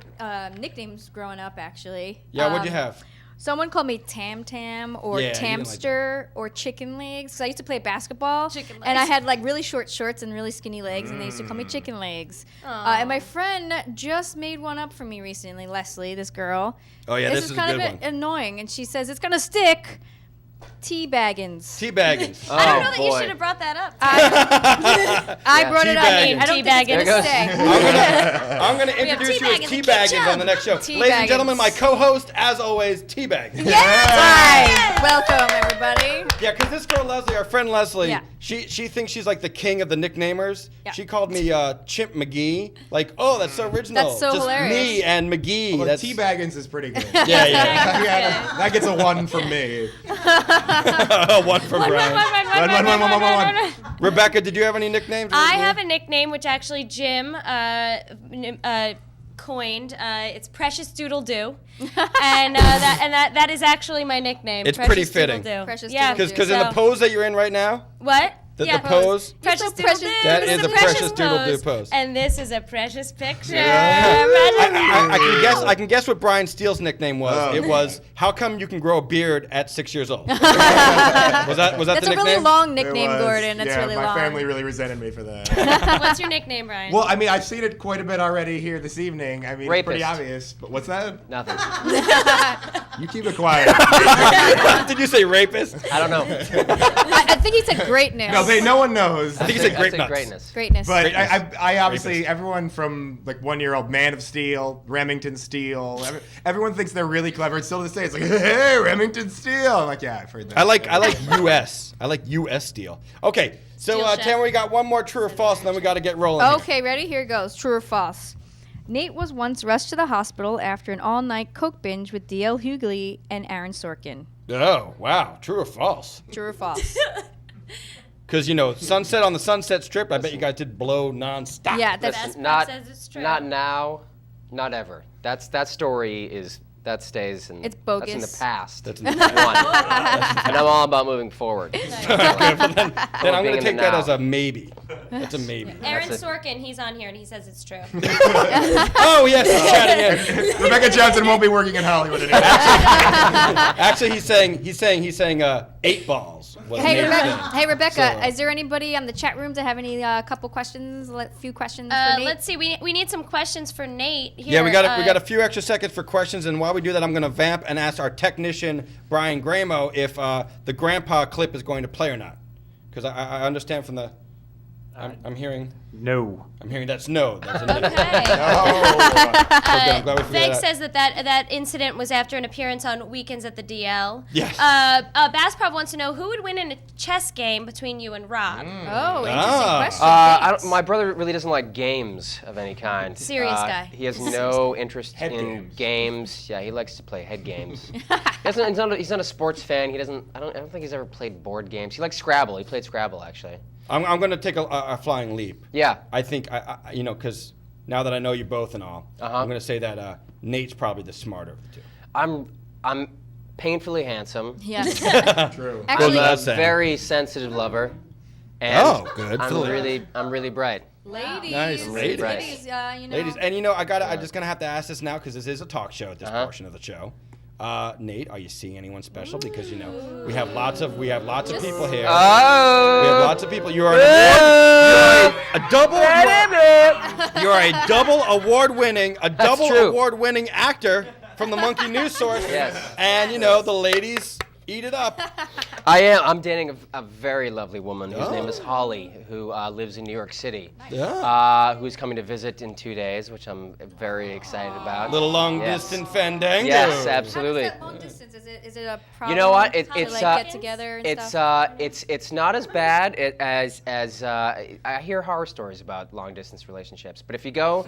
nicknames growing up actually. Yeah, what'd you have? Someone called me Tam Tam or Yeah, you didn't like Tamster or Chicken Legs. So I used to play basketball, Chicken and I legs. had like really short shorts and really skinny legs, and they used to call me Chicken Legs. And my friend just made one up for me recently, Leslie, this girl. Oh yeah, this is is a kind good of one. annoying, and she says it's gonna stick. Teabaggins. Teabaggins. I don't know that you boy. should have brought that up. I brought it up. Teabaggins. I don't think There it's goes. gonna stick. I'm gonna have introduce you as Teabaggins and King Teabaggins on the Chubb. next show. Ladies and Teabaggins. gentlemen, my co-host, as always, Teabaggins. Hi. Welcome, everybody. Yeah, because this girl Leslie, our friend Leslie, Yeah. she thinks she's like the king of the nicknamers. Yeah. She called me Chimp McGee. Like, oh, that's so original. That's so Just hilarious. me and McGee. Well, That's Teabaggins is pretty good. Yeah, yeah. Yeah, that gets a 1 from me. One from Brian. One. Rebekka, did you have any nicknames? I have a nickname which actually Jim coined. It's Precious Doodle Doo, and that is actually my nickname. It's Precious pretty fitting. Doodle Doo. Precious yeah. Doodle Doo. Because in the So- pose that you're in right now, What? The pose. Precious precious. doodle-doo. That This is a precious doodle-doo pose. And this is a precious picture. I can guess what Brian Steele's nickname was. Oh. It was, how come you can grow a beard at 6 years old? was that That's the a nickname? really long It nickname, was- Gordon. That's yeah, really my long. family really resented me for that. What's your nickname, Brian? Well, I mean, I've seen it quite a bit already here this evening. I mean, it's pretty Rapist. obvious. But what's that? Nothing. You keep it quiet. Did you say rapist? I don't know. I think he said greatness. No one knows. I think he said I grape said nuts. greatness. Greatness. But Greatness. I obviously, Rapist. everyone from like 1 year old Man of Steel, Remington Steel, everyone thinks they're really clever. And still to this day, it's like, hey, Remington Steel. I'm like, yeah, I've heard that. I like US. I like US Steel. Okay, so Steel Chef. Tamara, we got one more true or false, and then we got to get rolling. Okay, ready? Here goes. True or false? Nate was once rushed to the hospital after an all-night coke binge with D.L. Hughley and Aaron Sorkin. Here. Oh, wow. True or false? True or false? Because, Sunset on the Sunset Strip, I bet you guys did blow nonstop. Yeah, that's Best Not, part says it's true. not now, not ever. That story stays in. It's That's in the bogus. past. That's One. And I'm all about moving forward. then I'm going being to in take the that now. as a maybe. That's a maybe. Aaron That's it. Sorkin, he's on here and he says it's true. Oh, yes, he's chatting in. Rebekka Johnson won't be working in Hollywood anymore. Actually, he's saying 8 balls. was Hey, Nate's Rebecca. thing. Hey, Rebecca. So- Is there anybody on the chat room to have any couple questions? Few questions for Nate? Let's see. We need some questions for Nate. Here, Yeah, we got a few extra seconds for questions, and while we do that, I'm going to vamp and ask our technician Brian Gramo if the grandpa clip is going to play or not, because I understand from the I'm hearing No. that's no. That's a no. Okay. Okay, I'm glad we figured Fake that out. says that incident was after an appearance on Weekends at the DL. Yes. Bassprov wants to know who would win in a chess game between you and Rob. Oh, interesting Ah. question. Thanks. My brother really doesn't like games of any kind. Serious guy. He has no interest Head in games. games. Yeah, he likes to play head games. He's not a sports fan. He doesn't. I don't think he's ever played board games. He likes Scrabble. He played Scrabble actually. I'm going to take a flying leap. Yeah. I think because now that I know you both and all, I'm going to say that Nate's probably the smarter of the two. I'm painfully handsome. Yes. True. Actually, Well, I'm a that's sad. very sensitive lover. And Oh, good. I'm really bright. ladies. Nice. Ladies. Ladies. Ladies, and I'm just going to have to ask this now because this is a talk show at this portion of the show. Nate, are you seeing anyone special? Because we have lots of people here. Oh. We have lots of people. You are a double award-winning true. award-winning actor from the Monkey News Source. Yes. And the ladies eat it up. I am. I'm dating a very lovely woman whose name is Holly, who lives in New York City. Who's coming to visit in 2 days, which I'm very excited about. Little long Yes. distance fandango. Yes, How absolutely. is that long distance? Is it a problem? You know what? to, It's like, get together and stuff? it's not as bad as I hear horror stories about long distance relationships. But if you go,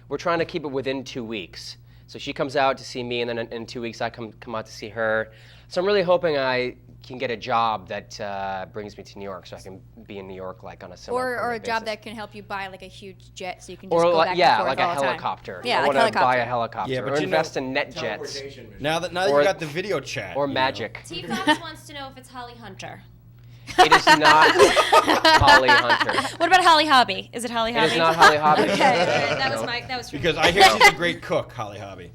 we're trying to keep it within 2 weeks. So she comes out to see me, and then in 2 weeks I come out to see her. So I'm really hoping I can get a job that brings me to New York, so I can be in New York like on a similar Or a permanent job basis. that can help you buy like a huge jet so you can just Or go like, back yeah, and forth like a all the time. helicopter. Yeah, I like want to buy helicopter. a helicopter Yeah, but or invest in net jets Now that Or- you got the video chat. or you know. magic. T-Fox wants to know if it's Holly Hunter. It is not Holly Hunter. What about Holly Hobby? Is it Holly It Hobby? is not Holly Hobby. Okay, that was for Because me. I hear she's a great cook, Holly Hobby.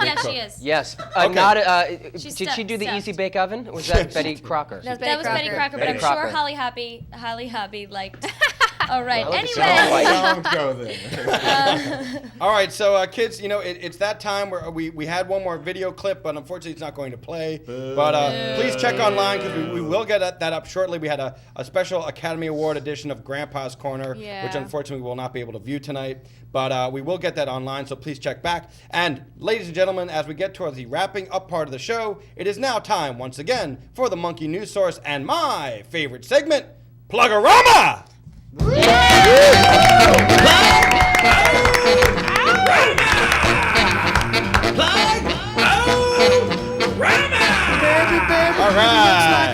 Yeah, she is. Yes. Okay. She's Did she do the stuffed. Easy Bake Oven? Or was that Betty Crocker? That's That was Betty Crocker, but I'm Betty sure Crocker. Holly Hobby liked. All right. Well, it's Anyway. all Don't go there. All right, so kids, it's that time where we had one more video clip, but unfortunately it's not going to play. But please check online because we will get that up shortly. We had a special Academy Award edition of Grandpa's Corner, Yeah. which unfortunately we will not be able to view tonight. But we will get that online, so please check back. And ladies and gentlemen, as we get towards the wrapping up part of the show, it is now time once again for the Monkey News Source and my favorite segment, Plugorama! All right.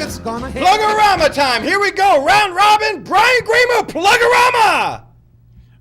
Plugorama time. Here we go. Round robin. Brian Gramo, Plugorama.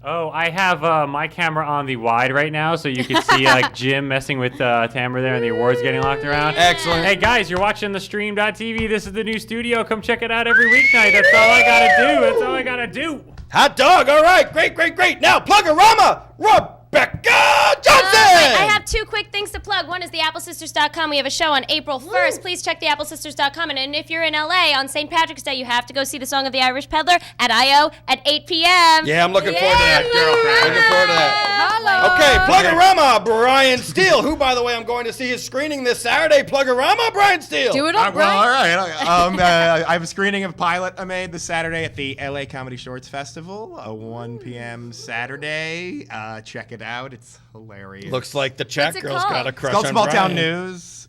Oh, I have my camera on the wide right now, so you can see like Jim messing with Tamara there and the awards getting locked around. Excellent. Hey guys, you're watching the stream.tv. This is the new studio. Come check it out every weeknight. That's all I gotta do. That's all I gotta do. Hot dog. All right. Great. Now, Plug-a-rama, Rebekka Johnson. I have 2 quick things to plug. One is theapplesisters.com. We have a show on April 1st. Please check theapplesisters.com. And if you're in LA on St. Patrick's Day, you have to go see the Song of the Irish Peddler at I.O. at 8 p.m. Yeah, I'm looking forward to that, girlfriend. Looking forward to that. Hello. Okay, Plug-a-rama, Brian Steele, who, by the way, I'm going to see his screening this Saturday. Plug-a-rama, Brian Steele. Do it up, Well, all Brian. right. I have a screening of Pilot I made this Saturday at the LA Comedy Shorts Festival, 1 p.m. Saturday. Check it out. It's hilarious. Looks like the chat What's it girl's called? got a It's crush called on Small Town Brian. News.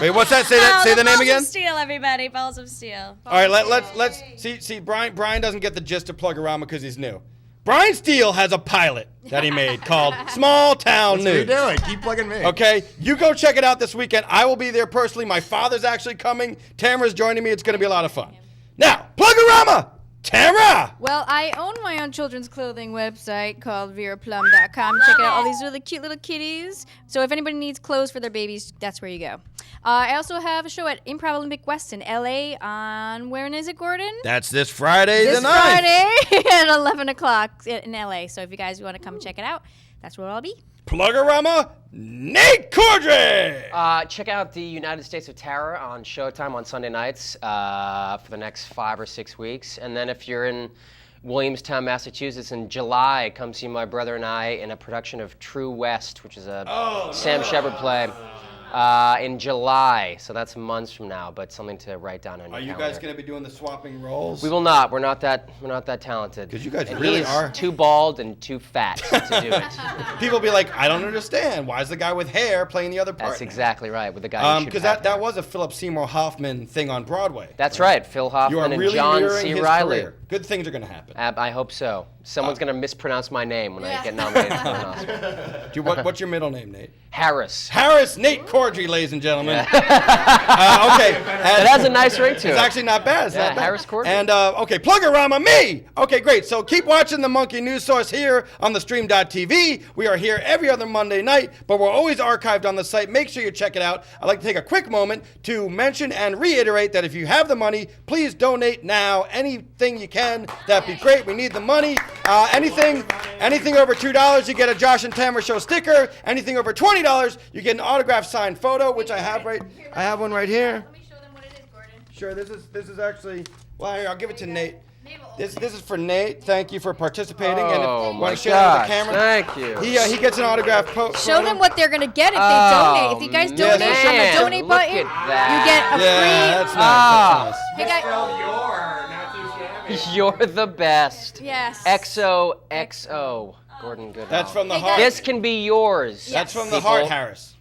Wait, what's that? Say the name Balls again. of Steel, everybody. Balls of Steel. All right, let's see. Brian doesn't get the gist of Plug-a-rama because he's new. Brian Steele has a pilot that he made called Small Town What are you News. doing? Keep plugging me. Okay, you go check it out this weekend. I will be there personally. My father's actually coming. Tamara's joining me. It's going to be a lot of fun. Now, Plug-a-rama, Tamara. Well, I own my own children's clothing website called veraplum.com. Check out all these really cute little kitties. So if anybody needs clothes for their babies, that's where you go. I also have a show at Improv Olympic West in LA on, when is it, Gordon? That's this Friday This the 9th. Friday at 11 o'clock in LA. So if you guys want to come check it out, that's where I'll be. Plug-a-rama, Nate Corddry. Check out the United States of Terror on Showtime on Sunday nights for the next 5 or 6 weeks. And then if you're in Williamstown, Massachusetts in July, come see my brother and I in a production of True West, which is a Sam Shepard play. In July, so that's months from now, but something to write down on your Are you calendar. guys going to be doing the swapping roles? We will not. We're not that talented. 'Cause you guys and really he's are. too bald and too fat to do it. People be like, I don't understand. Why is the guy with hair playing the other part? That's exactly right. With the guy. Because that was a Philip Seymour Hoffman thing on Broadway. That's right. Phil You are Hoffman and really John mirroring C. his Riley. career. Good things are going to happen. I hope so. Someone's gonna mispronounce my name when I get nominated for an Oscar. What's your middle name, Nate? Harris. Harris Nate Corddry, ladies and gentlemen. Okay. It has a nice ring to it. It's actually not bad. It's Yeah, not bad. Harris Corddry. And okay, Plug-a-rama, me. Okay, great. So keep watching the Monkey News Source here on the stream.tv. We are here every other Monday night, but we're always archived on the site. Make sure you check it out. I'd like to take a quick moment to mention and reiterate that if you have the money, please donate now. Anything you can, that'd be great. We need the money. Anything over $2, you get a Josh and Tamara Show sticker. Anything over $20, you get an autographed signed photo, which I have I have one right here. Let me show them what it is, Gordon. Sure, this is actually, well, here, I'll give it to Nate. This is for Nate. Thank you for participating. Oh, and if you my want to share that with the gosh, camera, thank you. he gets an autographed Show them what they're gonna get if they Oh, donate. If you guys man, donate on the donate look button, at that. you get a Yeah, that's free. nice. Hey guys. You're the best. Yes. XOXO. Gordon Goodall. That's from the Hey, heart. This can be yours. That's from the people. heart, Harris.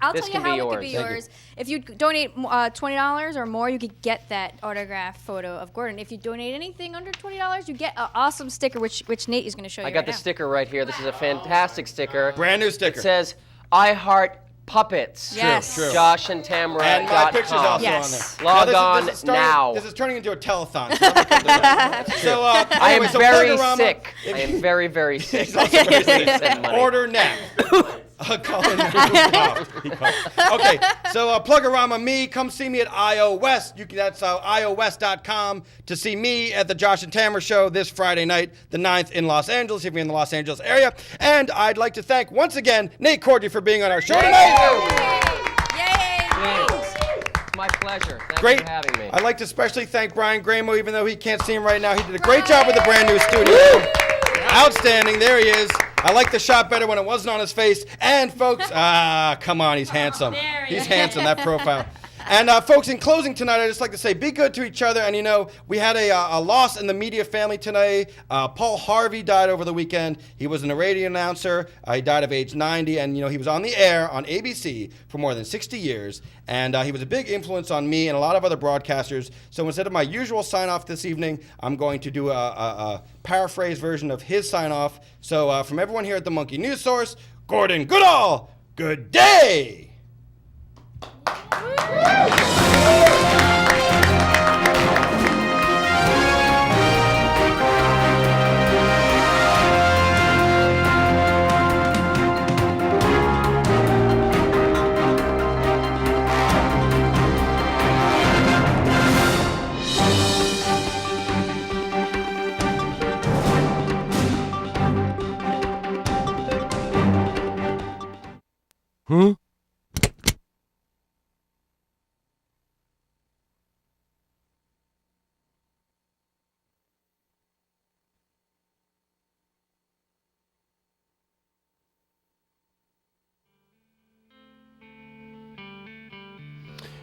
I'll This tell you can be how it could yours. be Thank you. yours. If you donate $20 or more, you could get that autographed photo of Gordon. If you donate anything under $20, you get an awesome sticker, which Nate is going to show you. I got the now. sticker right here. This is a fantastic sticker. Brand new sticker. It says, I heart puppets. Yes. True. Josh and Tamara. And my picture's also Yes. on there. Log Now, on now. This is turning into a telethon. So, let me come to that. So, I anyway, am so very Plug-a-rama, sick. if I you- am very, very sick. He's also very sick. Send money. Order now. Call in. He coughed. Okay, so Plug-a-rama me, come see me at IO West. That's iowest.com to see me at the Josh and Tamara Show this Friday night, the 9th in Los Angeles, if you're in the Los Angeles area. And I'd like to thank once again Nate Corddry for being on our show tonight. My pleasure. Thank Great. you for having me. I'd like to especially thank Brian Gramo, even though he can't see him right now. He did a great job with the brand new studio. Outstanding. There he is. I like the shot better when it wasn't on his face. And folks, come on, he's handsome. There he He's is. handsome, that profile. And folks, in closing tonight, I'd just like to say, be good to each other. And, you know, we had a loss in the media family tonight. Paul Harvey died over the weekend. He was a radio announcer. He died of age 90. And, you know, he was on the air on ABC for more than 60 years. And he was a big influence on me and a lot of other broadcasters. So instead of my usual sign-off this evening, I'm going to do a paraphrase version of his sign-off. So from everyone here at the Monkey News Source, Gordon Goodall, good day! Huh?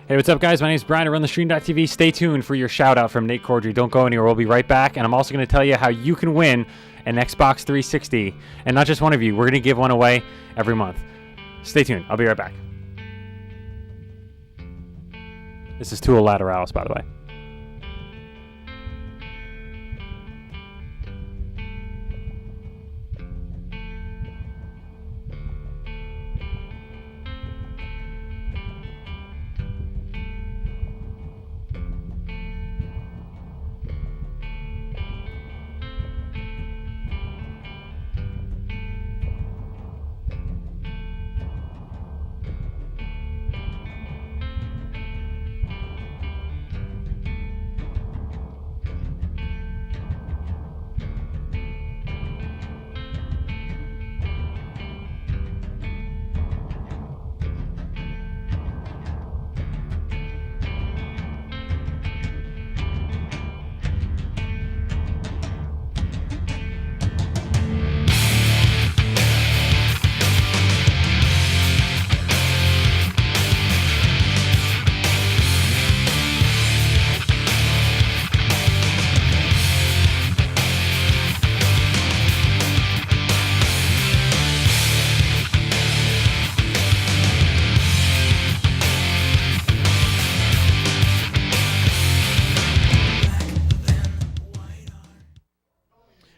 Hey, what's up, guys? My name is Brian. I run the Stream.tv. Stay tuned for your shout out from Nate Corddry. Don't go anywhere. We'll be right back. And I'm also going to tell you how you can win an Xbox 360. And not just one of you. We're going to give one away every month. Stay tuned. I'll be right back. This is Tua Lateralis, by the way.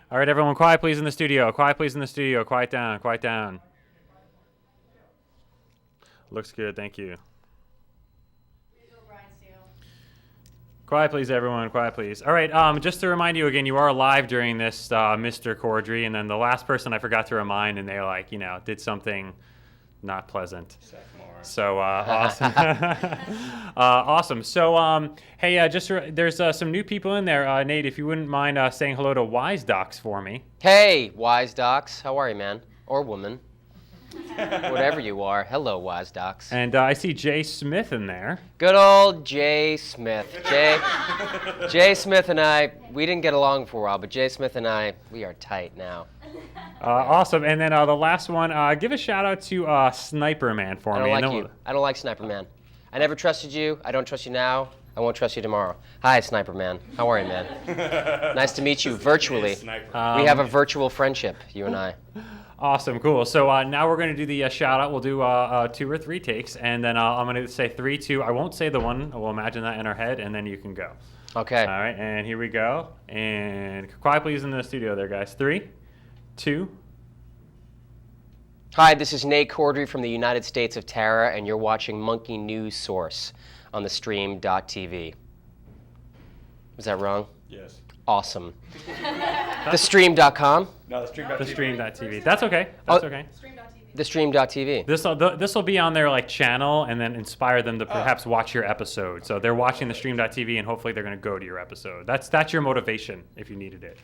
All right, everyone, quiet please in the studio. Quiet please in the studio. Quiet down, quiet down. Looks good, thank you. Quiet please, everyone, quiet please. All right, just to remind you again, you are live during this, Mr. Corddry, and then the last person I forgot to remind, and they did something not pleasant. So awesome. Awesome. So hey, there's some new people in there. Nate, if you wouldn't mind saying hello to Wise Docs for me. Hey, Wise Docs. How are you, man? Or woman. Whatever you are. Hello, Wise Docs. And I see Jay Smith in there. Good old Jay Smith. Jay Smith and I, we didn't get along for a while, but Jay Smith and I, we are tight now. Awesome. And then the last one, give a shout out to Sniper Man for me. I don't like Sniper Man. I never trusted you. I don't trust you now. I won't trust you tomorrow. Hi, Sniper Man. How are you, man? Nice to meet you virtually. We have a virtual friendship, you and I. Awesome, cool. So now we're going to do the shout out. We'll do 2 or 3 takes, and then I'm going to say 3, 2. I won't say the one. We'll imagine that in our head, and then you can go. Okay. All right, and here we go. And quiet please in the studio there, guys. 3, 2. Hi, this is Nate Corddry from the United States of Tara, and you're watching Monkey News Source on the Stream.tv. Was that wrong? Yes. Awesome. TheStream.com? No, the Stream.tv. The Stream.tv. That's okay. That's okay. The Stream.tv. This will be on their channel and then inspire them to perhaps watch your episode. So they're watching the Stream.tv and hopefully they're going to go to your episode. That's your motivation if you needed it.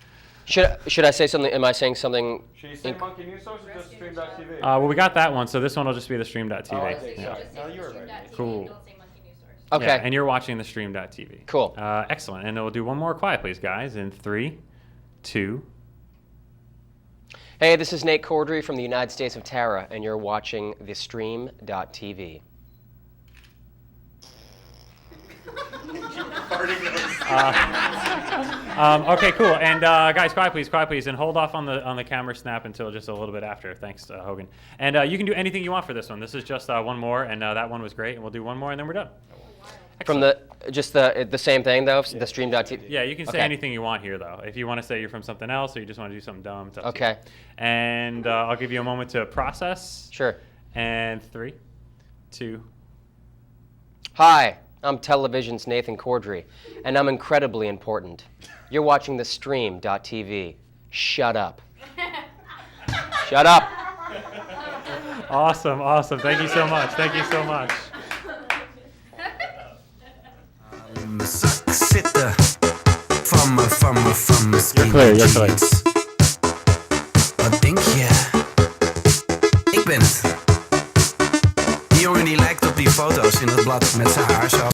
Should I say something? Am I saying something? Should you say Monkey News Source or just Stream.tv? Well, we got that one, so this one will just be the Stream.tv. Oh, I see. Yeah. No, you were right. Cool. Okay. Yeah, and you're watching the Stream.tv. Cool. Excellent. And we'll do one more quiet, please, guys, in 3, 2. Hey, this is Nate Corddry from the United States of Tara, and you're watching the Stream.tv. Okay, cool. And guys, quiet please, and hold off on the camera snap until just a little bit after. Thanks, Hogan. And you can do anything you want for this one. This is just one more, and that one was great. And we'll do one more, and then we're done. From the same thing though, the Stream.tv. Yeah, you can say anything you want here though. If you want to say you're from something else, or you just want to do something dumb, it's up to you. And I'll give you a moment to process. Sure. And 3, 2. Hi, I'm television's Nathan Corddry, and I'm incredibly important. You're watching the Stream.tv. Shut up. Shut up. Awesome. Thank you so much. Sitter from a You're clear.